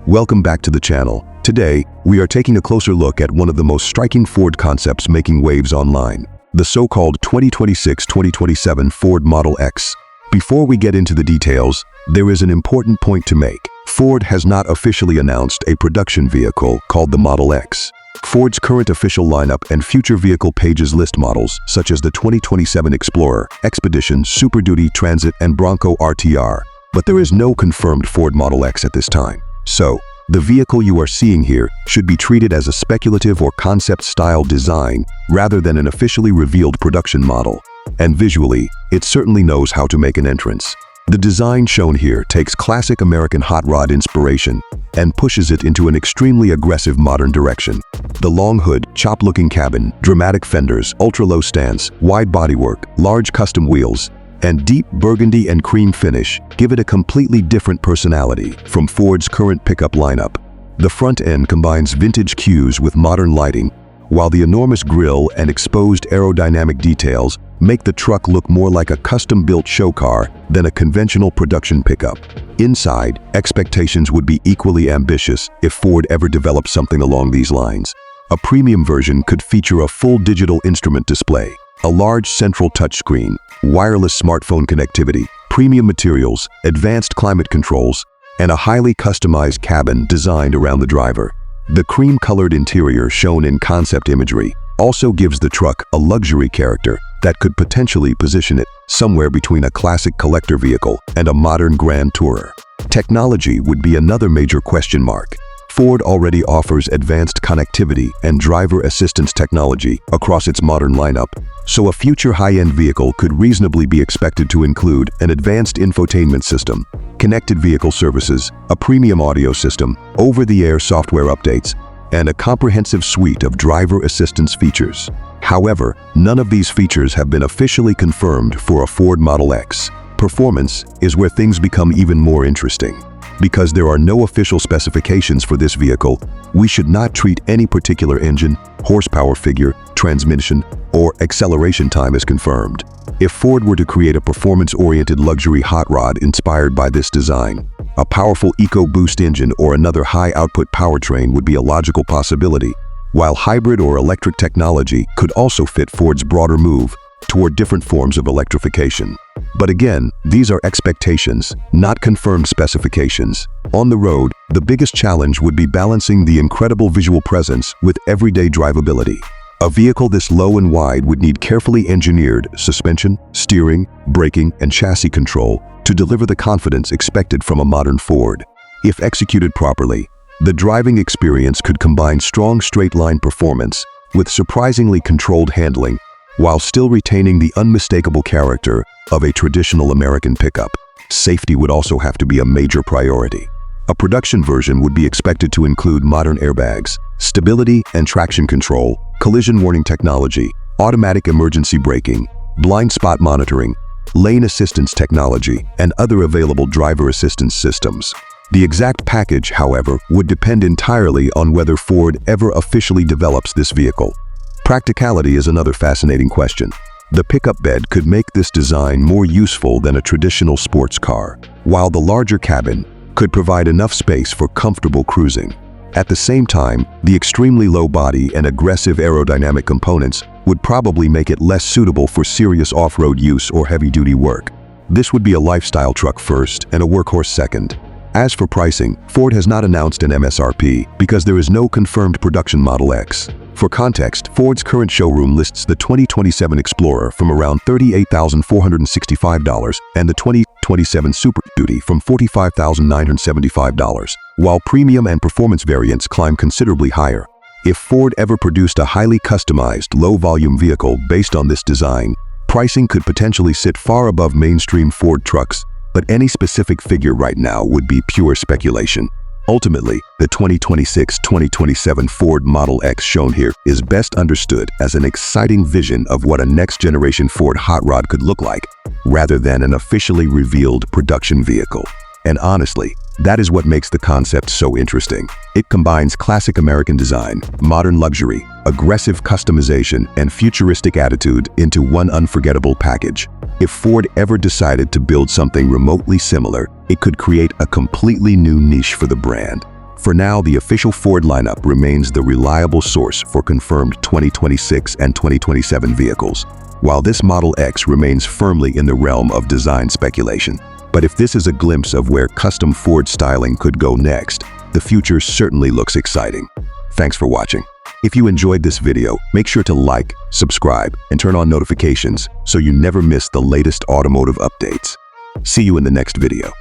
Welcome back to the channel. Today, we are taking a closer look at one of the most striking Ford concepts making waves online, the so-called 2026-2027 Ford Model X. Before we get into the details, there is an important point to make. Ford has not officially announced a production vehicle called the Model X. Ford's current official lineup and future vehicle pages list models such as the 2027 Explorer, Expedition, Super Duty, Transit, and Bronco RTR. But there is no confirmed Ford Model X at this time. So, the vehicle you are seeing here should be treated as a speculative or concept-style design rather than an officially revealed production model. And visually, it certainly knows how to make an entrance. The design shown here takes classic American hot rod inspiration and pushes it into an extremely aggressive modern direction. The long hood, chop-looking cabin, dramatic fenders, ultra-low stance, wide bodywork, large custom wheels, and deep burgundy and cream finish give it a completely different personality from Ford's current pickup lineup. The front end combines vintage cues with modern lighting, while the enormous grille and exposed aerodynamic details make the truck look more like a custom-built show car than a conventional production pickup. Inside, expectations would be equally ambitious if Ford ever developed something along these lines. A premium version could feature a full digital instrument display, a large central touchscreen, wireless smartphone connectivity, premium materials, advanced climate controls, and a highly customized cabin designed around the driver. The cream-colored interior shown in concept imagery also gives the truck a luxury character that could potentially position it somewhere between a classic collector vehicle and a modern grand tourer. Technology would be another major question mark. Ford already offers advanced connectivity and driver assistance technology across its modern lineup, so a future high-end vehicle could reasonably be expected to include an advanced infotainment system, connected vehicle services, a premium audio system, over-the-air software updates, and a comprehensive suite of driver assistance features. However, none of these features have been officially confirmed for a Ford Model X. Performance is where things become even more interesting. Because there are no official specifications for this vehicle, we should not treat any particular engine, horsepower figure, transmission, or acceleration time as confirmed. If Ford were to create a performance-oriented luxury hot rod inspired by this design, a powerful EcoBoost engine or another high-output powertrain would be a logical possibility, while hybrid or electric technology could also fit Ford's broader move toward different forms of electrification. But again, these are expectations, not confirmed specifications. On the road, the biggest challenge would be balancing the incredible visual presence with everyday drivability. A vehicle this low and wide would need carefully engineered suspension, steering, braking, and chassis control to deliver the confidence expected from a modern Ford. If executed properly, the driving experience could combine strong straight-line performance with surprisingly controlled handling, while still retaining the unmistakable character of a traditional American pickup. Safety would also have to be a major priority. A production version would be expected to include modern airbags, stability and traction control, collision warning technology, automatic emergency braking, blind spot monitoring, lane assistance technology, and other available driver assistance systems. The exact package, however, would depend entirely on whether Ford ever officially develops this vehicle. Practicality is another fascinating question. The pickup bed could make this design more useful than a traditional sports car, while the larger cabin could provide enough space for comfortable cruising. At the same time, the extremely low body and aggressive aerodynamic components would probably make it less suitable for serious off-road use or heavy-duty work. This would be a lifestyle truck first and a workhorse second. As for pricing, Ford has not announced an MSRP because there is no confirmed production Model X. For context, Ford's current showroom lists the 2027 Explorer from around $38,465 and the 2027 Super Duty from $45,975, while premium and performance variants climb considerably higher. If Ford ever produced a highly customized, low-volume vehicle based on this design, pricing could potentially sit far above mainstream Ford trucks, but any specific figure right now would be pure speculation. Ultimately, the 2026-2027 Ford Model X shown here is best understood as an exciting vision of what a next-generation Ford hot rod could look like, rather than an officially revealed production vehicle. And honestly, that is what makes the concept so interesting. It combines classic American design, modern luxury, aggressive customization, and futuristic attitude into one unforgettable package. If Ford ever decided to build something remotely similar, it could create a completely new niche for the brand. For now, the official Ford lineup remains the reliable source for confirmed 2026 and 2027 vehicles, while this Model X remains firmly in the realm of design speculation. But if this is a glimpse of where custom Ford styling could go next, the future certainly looks exciting. Thanks for watching. If you enjoyed this video, make sure to like, subscribe, and turn on notifications so you never miss the latest automotive updates. See you in the next video.